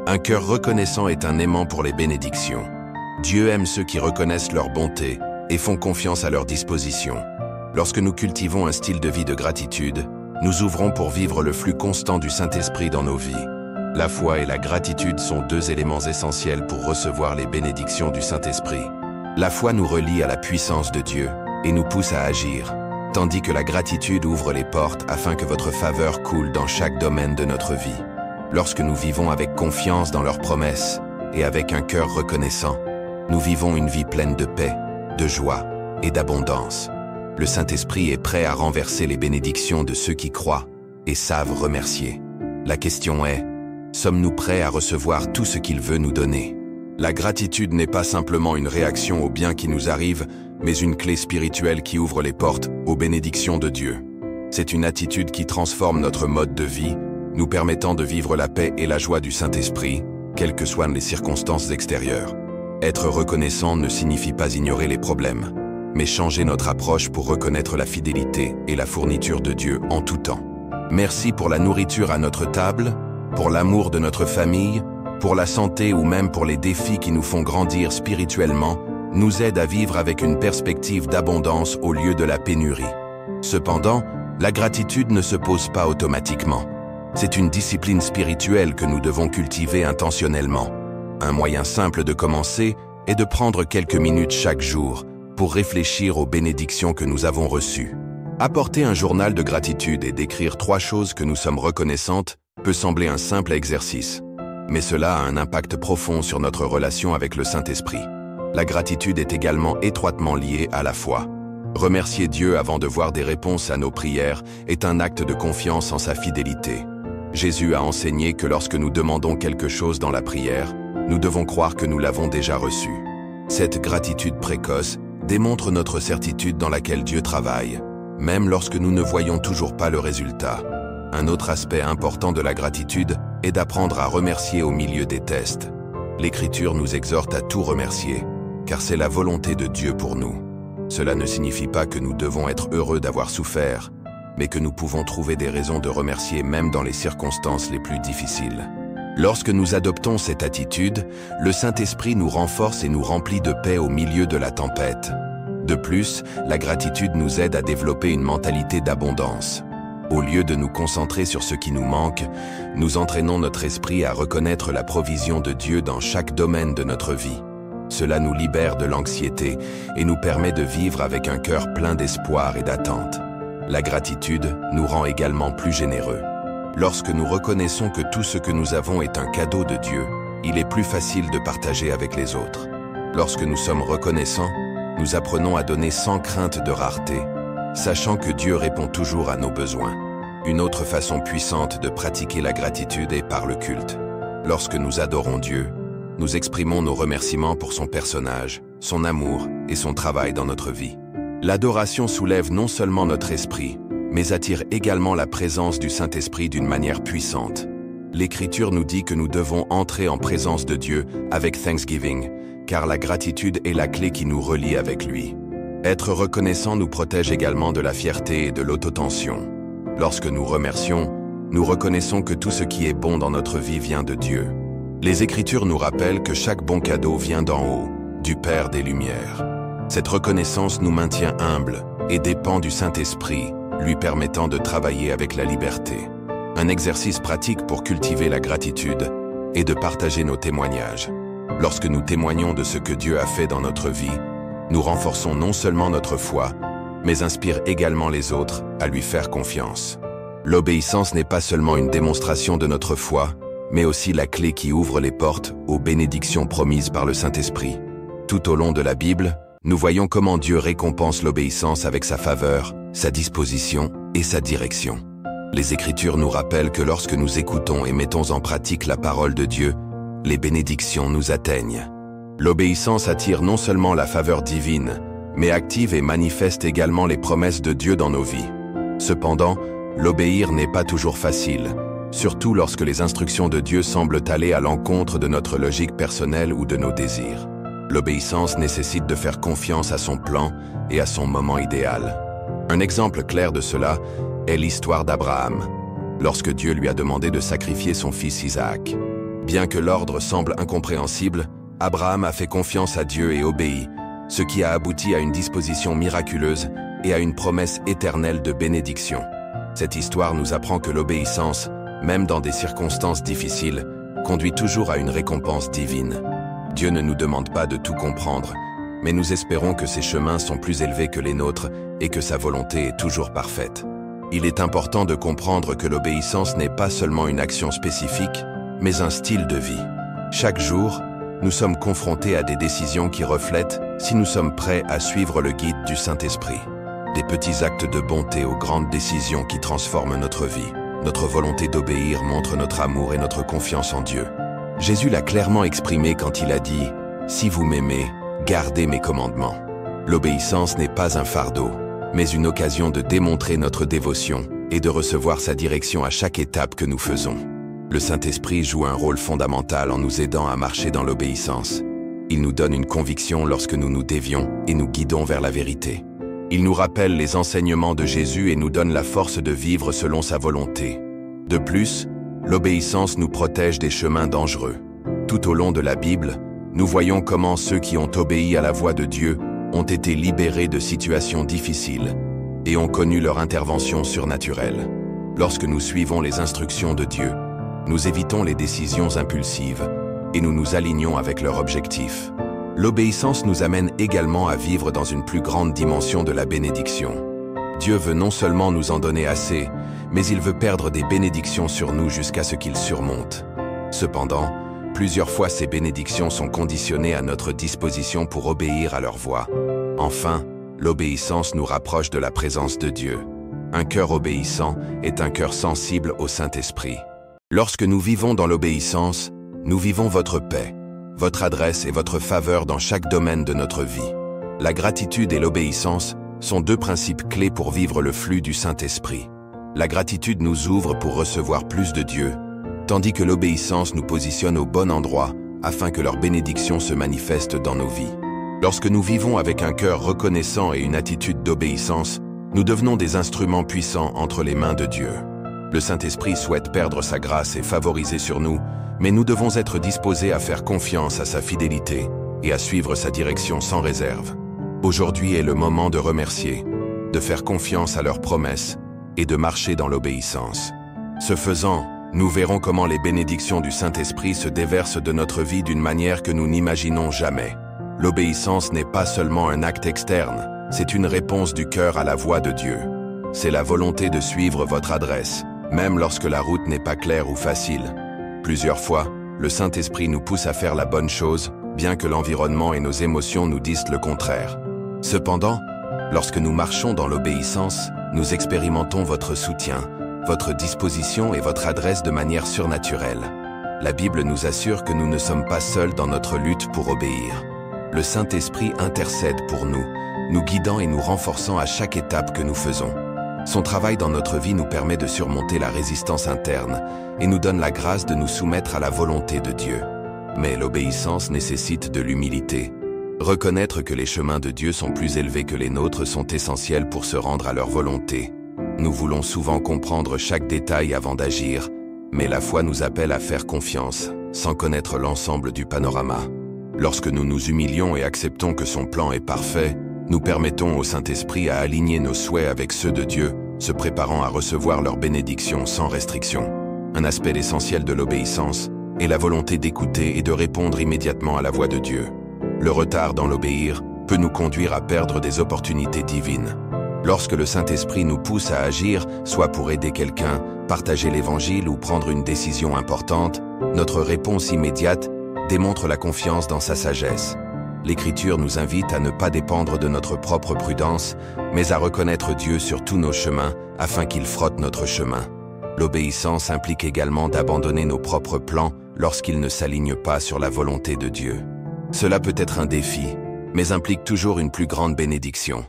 Un cœur reconnaissant est un aimant pour les bénédictions. Dieu aime ceux qui reconnaissent leur bonté et font confiance à leur disposition. Lorsque nous cultivons un style de vie de gratitude, nous ouvrons pour vivre le flux constant du Saint-Esprit dans nos vies. La foi et la gratitude sont deux éléments essentiels pour recevoir les bénédictions du Saint-Esprit. La foi nous relie à la puissance de Dieu et nous pousse à agir, tandis que la gratitude ouvre les portes afin que votre faveur coule dans chaque domaine de notre vie. Lorsque nous vivons avec confiance dans leurs promesses et avec un cœur reconnaissant, nous vivons une vie pleine de paix, de joie et d'abondance. Le Saint-Esprit est prêt à renverser les bénédictions de ceux qui croient et savent remercier. La question est, sommes-nous prêts à recevoir tout ce qu'il veut nous donner? La gratitude n'est pas simplement une réaction aux biens qui nous arrivent, mais une clé spirituelle qui ouvre les portes aux bénédictions de Dieu. C'est une attitude qui transforme notre mode de vie, nous permettant de vivre la paix et la joie du Saint-Esprit, quelles que soient les circonstances extérieures. Être reconnaissant ne signifie pas ignorer les problèmes, mais changer notre approche pour reconnaître la fidélité et la fourniture de Dieu en tout temps. Merci pour la nourriture à notre table, pour l'amour de notre famille, pour la santé ou même pour les défis qui nous font grandir spirituellement, nous aident à vivre avec une perspective d'abondance au lieu de la pénurie. Cependant, la gratitude ne se pose pas automatiquement. C'est une discipline spirituelle que nous devons cultiver intentionnellement. Un moyen simple de commencer est de prendre quelques minutes chaque jour pour réfléchir aux bénédictions que nous avons reçues. Apporter un journal de gratitude et d'écrire 3 choses que nous sommes reconnaissantes peut sembler un simple exercice, mais cela a un impact profond sur notre relation avec le Saint-Esprit. La gratitude est également étroitement liée à la foi. Remercier Dieu avant de voir des réponses à nos prières est un acte de confiance en sa fidélité. Jésus a enseigné que lorsque nous demandons quelque chose dans la prière, nous devons croire que nous l'avons déjà reçu. Cette gratitude précoce démontre notre certitude dans laquelle Dieu travaille, même lorsque nous ne voyons toujours pas le résultat. Un autre aspect important de la gratitude est d'apprendre à remercier au milieu des tests. L'Écriture nous exhorte à tout remercier, car c'est la volonté de Dieu pour nous. Cela ne signifie pas que nous devons être heureux d'avoir souffert, mais que nous pouvons trouver des raisons de remercier même dans les circonstances les plus difficiles. Lorsque nous adoptons cette attitude, le Saint-Esprit nous renforce et nous remplit de paix au milieu de la tempête. De plus, la gratitude nous aide à développer une mentalité d'abondance. Au lieu de nous concentrer sur ce qui nous manque, nous entraînons notre esprit à reconnaître la provision de Dieu dans chaque domaine de notre vie. Cela nous libère de l'anxiété et nous permet de vivre avec un cœur plein d'espoir et d'attente. La gratitude nous rend également plus généreux. Lorsque nous reconnaissons que tout ce que nous avons est un cadeau de Dieu, il est plus facile de partager avec les autres. Lorsque nous sommes reconnaissants, nous apprenons à donner sans crainte de rareté, sachant que Dieu répond toujours à nos besoins. Une autre façon puissante de pratiquer la gratitude est par le culte. Lorsque nous adorons Dieu, nous exprimons nos remerciements pour son personnage, son amour et son travail dans notre vie. L'adoration soulève non seulement notre esprit, mais attire également la présence du Saint-Esprit d'une manière puissante. L'Écriture nous dit que nous devons entrer en présence de Dieu avec Thanksgiving, car la gratitude est la clé qui nous relie avec lui. Être reconnaissant nous protège également de la fierté et de l'autotension. Lorsque nous remercions, nous reconnaissons que tout ce qui est bon dans notre vie vient de Dieu. Les Écritures nous rappellent que chaque bon cadeau vient d'en haut, du Père des Lumières. Cette reconnaissance nous maintient humbles et dépend du Saint-Esprit, lui permettant de travailler avec la liberté. Un exercice pratique pour cultiver la gratitude est de partager nos témoignages. Lorsque nous témoignons de ce que Dieu a fait dans notre vie, nous renforçons non seulement notre foi, mais inspire également les autres à lui faire confiance. L'obéissance n'est pas seulement une démonstration de notre foi, mais aussi la clé qui ouvre les portes aux bénédictions promises par le Saint-Esprit. Tout au long de la Bible, nous voyons comment Dieu récompense l'obéissance avec sa faveur, sa disposition et sa direction. Les Écritures nous rappellent que lorsque nous écoutons et mettons en pratique la parole de Dieu, les bénédictions nous atteignent. L'obéissance attire non seulement la faveur divine, mais active et manifeste également les promesses de Dieu dans nos vies. Cependant, L'obéir n'est pas toujours facile, surtout lorsque les instructions de Dieu semblent aller à l'encontre de notre logique personnelle ou de nos désirs. L'obéissance nécessite de faire confiance à son plan et à son moment idéal. Un exemple clair de cela est l'histoire d'Abraham, lorsque Dieu lui a demandé de sacrifier son fils Isaac. Bien que l'ordre semble incompréhensible, Abraham a fait confiance à Dieu et obéi, ce qui a abouti à une disposition miraculeuse et à une promesse éternelle de bénédiction. Cette histoire nous apprend que l'obéissance, même dans des circonstances difficiles, conduit toujours à une récompense divine. Dieu ne nous demande pas de tout comprendre, mais nous espérons que ses chemins sont plus élevés que les nôtres et que sa volonté est toujours parfaite. Il est important de comprendre que l'obéissance n'est pas seulement une action spécifique, mais un style de vie. Chaque jour, nous sommes confrontés à des décisions qui reflètent si nous sommes prêts à suivre le guide du Saint-Esprit. Des petits actes de bonté aux grandes décisions qui transforment notre vie. Notre volonté d'obéir montre notre amour et notre confiance en Dieu. Jésus l'a clairement exprimé quand il a dit « Si vous m'aimez, gardez mes commandements ». L'obéissance n'est pas un fardeau, mais une occasion de démontrer notre dévotion et de recevoir sa direction à chaque étape que nous faisons. Le Saint-Esprit joue un rôle fondamental en nous aidant à marcher dans l'obéissance. Il nous donne une conviction lorsque nous nous dévions et nous guidons vers la vérité. Il nous rappelle les enseignements de Jésus et nous donne la force de vivre selon sa volonté. De plus, l'obéissance nous protège des chemins dangereux. Tout au long de la Bible, nous voyons comment ceux qui ont obéi à la voix de Dieu ont été libérés de situations difficiles et ont connu leur intervention surnaturelle. Lorsque nous suivons les instructions de Dieu, nous évitons les décisions impulsives et nous nous alignons avec leur objectif. L'obéissance nous amène également à vivre dans une plus grande dimension de la bénédiction. Dieu veut non seulement nous en donner assez, mais il veut perdre des bénédictions sur nous jusqu'à ce qu'il surmonte. Cependant, plusieurs fois ces bénédictions sont conditionnées à notre disposition pour obéir à leur voix. Enfin, l'obéissance nous rapproche de la présence de Dieu. Un cœur obéissant est un cœur sensible au Saint-Esprit. Lorsque nous vivons dans l'obéissance, nous vivons votre paix, votre adresse et votre faveur dans chaque domaine de notre vie. La gratitude et l'obéissance sont deux principes clés pour vivre le flux du Saint-Esprit. La gratitude nous ouvre pour recevoir plus de Dieu, tandis que l'obéissance nous positionne au bon endroit afin que leur bénédiction se manifeste dans nos vies. Lorsque nous vivons avec un cœur reconnaissant et une attitude d'obéissance, nous devenons des instruments puissants entre les mains de Dieu. Le Saint-Esprit souhaite perdre sa grâce et favoriser sur nous, mais nous devons être disposés à faire confiance à sa fidélité et à suivre sa direction sans réserve. Aujourd'hui est le moment de remercier, de faire confiance à leurs promesses et de marcher dans l'obéissance. Ce faisant, nous verrons comment les bénédictions du Saint-Esprit se déversent de notre vie d'une manière que nous n'imaginons jamais. L'obéissance n'est pas seulement un acte externe, c'est une réponse du cœur à la voix de Dieu. C'est la volonté de suivre votre adresse, même lorsque la route n'est pas claire ou facile. Plusieurs fois, le Saint-Esprit nous pousse à faire la bonne chose, bien que l'environnement et nos émotions nous disent le contraire. Cependant, lorsque nous marchons dans l'obéissance, nous expérimentons votre soutien, votre disposition et votre adresse de manière surnaturelle. La Bible nous assure que nous ne sommes pas seuls dans notre lutte pour obéir. Le Saint-Esprit intercède pour nous, nous guidant et nous renforçant à chaque étape que nous faisons. Son travail dans notre vie nous permet de surmonter la résistance interne et nous donne la grâce de nous soumettre à la volonté de Dieu. Mais l'obéissance nécessite de l'humilité. Reconnaître que les chemins de Dieu sont plus élevés que les nôtres sont essentiels pour se rendre à leur volonté. Nous voulons souvent comprendre chaque détail avant d'agir, mais la foi nous appelle à faire confiance, sans connaître l'ensemble du panorama. Lorsque nous nous humilions et acceptons que son plan est parfait, nous permettons au Saint-Esprit à aligner nos souhaits avec ceux de Dieu, se préparant à recevoir leurs bénédictions sans restriction. Un aspect essentiel de l'obéissance est la volonté d'écouter et de répondre immédiatement à la voix de Dieu. Le retard dans l'obéir peut nous conduire à perdre des opportunités divines. Lorsque le Saint-Esprit nous pousse à agir, soit pour aider quelqu'un, partager l'Évangile ou prendre une décision importante, notre réponse immédiate démontre la confiance dans sa sagesse. L'Écriture nous invite à ne pas dépendre de notre propre prudence, mais à reconnaître Dieu sur tous nos chemins afin qu'il frotte notre chemin. L'obéissance implique également d'abandonner nos propres plans lorsqu'ils ne s'alignent pas sur la volonté de Dieu. Cela peut être un défi, mais implique toujours une plus grande bénédiction.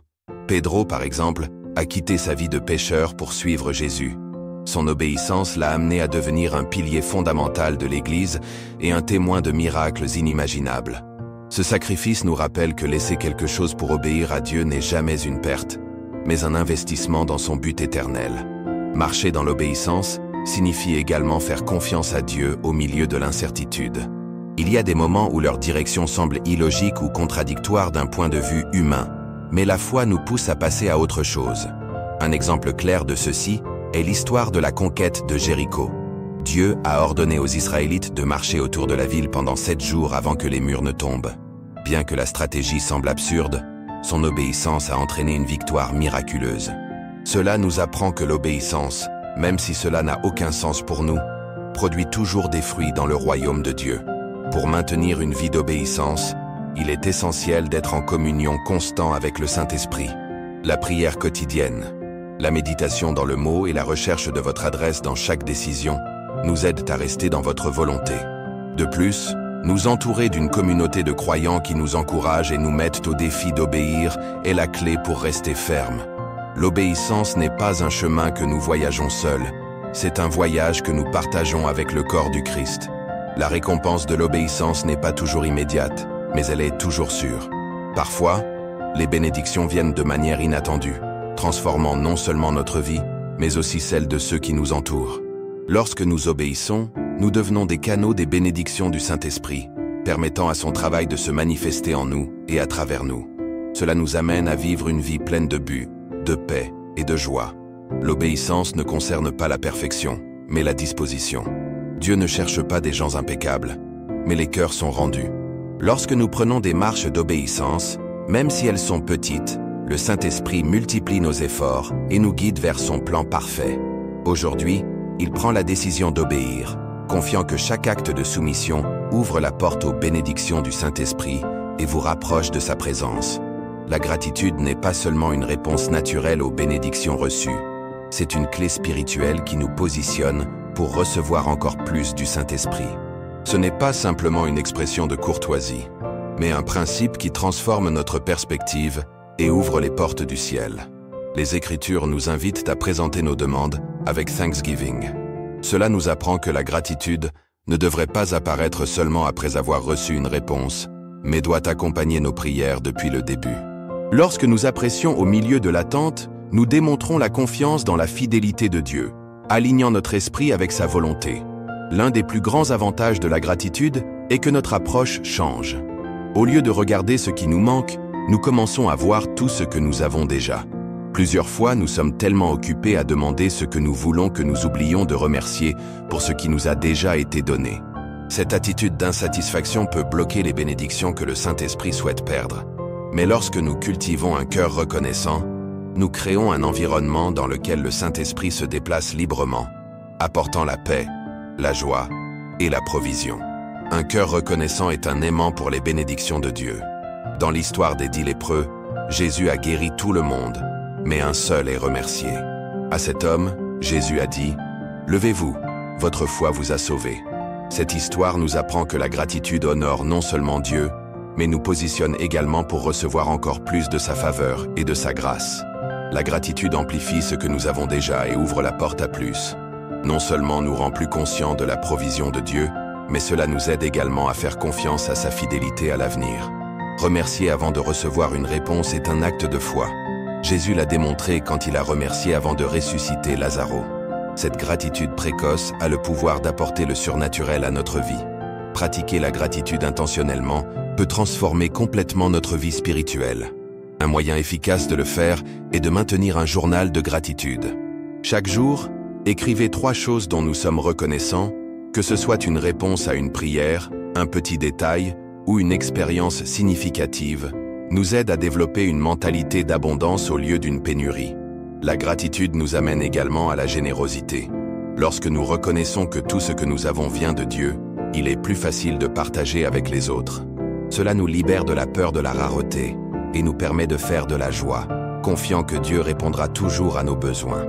Pedro, par exemple, a quitté sa vie de pécheur pour suivre Jésus. Son obéissance l'a amené à devenir un pilier fondamental de l'Église et un témoin de miracles inimaginables. Ce sacrifice nous rappelle que laisser quelque chose pour obéir à Dieu n'est jamais une perte, mais un investissement dans son but éternel. Marcher dans l'obéissance signifie également faire confiance à Dieu au milieu de l'incertitude. Il y a des moments où leur direction semble illogique ou contradictoire d'un point de vue humain, mais la foi nous pousse à passer à autre chose. Un exemple clair de ceci est l'histoire de la conquête de Jéricho. Dieu a ordonné aux Israélites de marcher autour de la ville pendant 7 jours avant que les murs ne tombent. Bien que la stratégie semble absurde, son obéissance a entraîné une victoire miraculeuse. Cela nous apprend que l'obéissance, même si cela n'a aucun sens pour nous, produit toujours des fruits dans le royaume de Dieu. Pour maintenir une vie d'obéissance, il est essentiel d'être en communion constante avec le Saint-Esprit. La prière quotidienne, la méditation dans le mot et la recherche de votre adresse dans chaque décision nous aident à rester dans votre volonté. De plus, nous entourer d'une communauté de croyants qui nous encouragent et nous mettent au défi d'obéir est la clé pour rester ferme. L'obéissance n'est pas un chemin que nous voyageons seuls, c'est un voyage que nous partageons avec le corps du Christ. La récompense de l'obéissance n'est pas toujours immédiate, mais elle est toujours sûre. Parfois, les bénédictions viennent de manière inattendue, transformant non seulement notre vie, mais aussi celle de ceux qui nous entourent. Lorsque nous obéissons, nous devenons des canaux des bénédictions du Saint-Esprit, permettant à son travail de se manifester en nous et à travers nous. Cela nous amène à vivre une vie pleine de buts, de paix et de joie. L'obéissance ne concerne pas la perfection, mais la disposition. Dieu ne cherche pas des gens impeccables, mais les cœurs sont rendus. Lorsque nous prenons des marches d'obéissance, même si elles sont petites, le Saint-Esprit multiplie nos efforts et nous guide vers son plan parfait. Aujourd'hui, il prend la décision d'obéir, confiant que chaque acte de soumission ouvre la porte aux bénédictions du Saint-Esprit et vous rapproche de sa présence. La gratitude n'est pas seulement une réponse naturelle aux bénédictions reçues, c'est une clé spirituelle qui nous positionne pour recevoir encore plus du Saint-Esprit. Ce n'est pas simplement une expression de courtoisie, mais un principe qui transforme notre perspective et ouvre les portes du ciel. Les Écritures nous invitent à présenter nos demandes avec Thanksgiving. Cela nous apprend que la gratitude ne devrait pas apparaître seulement après avoir reçu une réponse, mais doit accompagner nos prières depuis le début. Lorsque nous apprécions au milieu de l'attente, nous démontrons la confiance dans la fidélité de Dieu, alignant notre esprit avec sa volonté. L'un des plus grands avantages de la gratitude est que notre approche change. Au lieu de regarder ce qui nous manque, nous commençons à voir tout ce que nous avons déjà. Plusieurs fois, nous sommes tellement occupés à demander ce que nous voulons que nous oublions de remercier pour ce qui nous a déjà été donné. Cette attitude d'insatisfaction peut bloquer les bénédictions que le Saint-Esprit souhaite perdre. Mais lorsque nous cultivons un cœur reconnaissant, nous créons un environnement dans lequel le Saint-Esprit se déplace librement, apportant la paix, la joie et la provision. Un cœur reconnaissant est un aimant pour les bénédictions de Dieu. Dans l'histoire des 10 lépreux, Jésus a guéri tout le monde, mais un seul est remercié. À cet homme, Jésus a dit « Levez-vous, votre foi vous a sauvé ». Cette histoire nous apprend que la gratitude honore non seulement Dieu, mais nous positionne également pour recevoir encore plus de sa faveur et de sa grâce. La gratitude amplifie ce que nous avons déjà et ouvre la porte à plus. Non seulement nous rend plus conscients de la provision de Dieu, mais cela nous aide également à faire confiance à sa fidélité à l'avenir. Remercier avant de recevoir une réponse est un acte de foi. Jésus l'a démontré quand il a remercié avant de ressusciter Lazare. Cette gratitude précoce a le pouvoir d'apporter le surnaturel à notre vie. Pratiquer la gratitude intentionnellement peut transformer complètement notre vie spirituelle. Un moyen efficace de le faire est de maintenir un journal de gratitude. Chaque jour, écrivez 3 choses dont nous sommes reconnaissants, que ce soit une réponse à une prière, un petit détail ou une expérience significative, nous aide à développer une mentalité d'abondance au lieu d'une pénurie. La gratitude nous amène également à la générosité. Lorsque nous reconnaissons que tout ce que nous avons vient de Dieu, il est plus facile de partager avec les autres. Cela nous libère de la peur de la rareté et nous permet de faire de la joie, confiant que Dieu répondra toujours à nos besoins.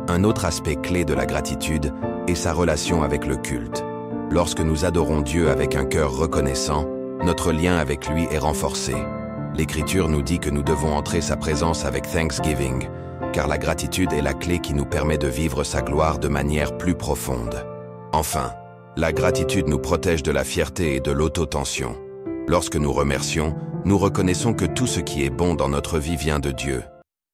Un autre aspect clé de la gratitude est sa relation avec le culte. Lorsque nous adorons Dieu avec un cœur reconnaissant, notre lien avec lui est renforcé. L'Écriture nous dit que nous devons entrer sa présence avec Thanksgiving, car la gratitude est la clé qui nous permet de vivre sa gloire de manière plus profonde. Enfin, la gratitude nous protège de la fierté et de l'autotension. Lorsque nous remercions, nous reconnaissons que tout ce qui est bon dans notre vie vient de Dieu.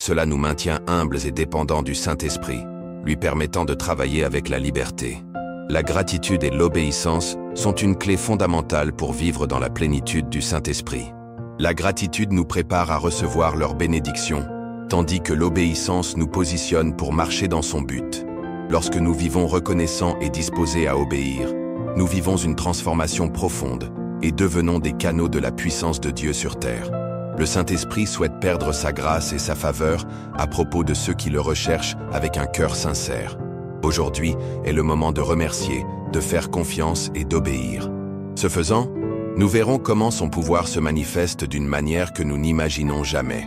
Cela nous maintient humbles et dépendants du Saint-Esprit, lui permettant de travailler avec la liberté. La gratitude et l'obéissance sont une clé fondamentale pour vivre dans la plénitude du Saint-Esprit. La gratitude nous prépare à recevoir leur bénédiction, tandis que l'obéissance nous positionne pour marcher dans son but. Lorsque nous vivons reconnaissants et disposés à obéir, nous vivons une transformation profonde et devenons des canaux de la puissance de Dieu sur terre. Le Saint-Esprit souhaite perdre sa grâce et sa faveur à propos de ceux qui le recherchent avec un cœur sincère. Aujourd'hui est le moment de remercier, de faire confiance et d'obéir. Ce faisant, nous verrons comment son pouvoir se manifeste d'une manière que nous n'imaginons jamais.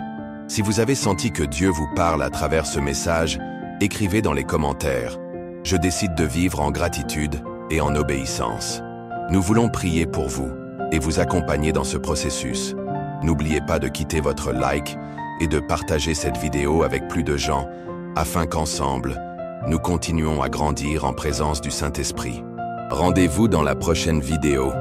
Si vous avez senti que Dieu vous parle à travers ce message, écrivez dans les commentaires « Je décide de vivre en gratitude et en obéissance ». Nous voulons prier pour vous et vous accompagner dans ce processus. N'oubliez pas de quitter votre like et de partager cette vidéo avec plus de gens afin qu'ensemble, nous continuons à grandir en présence du Saint-Esprit. Rendez-vous dans la prochaine vidéo.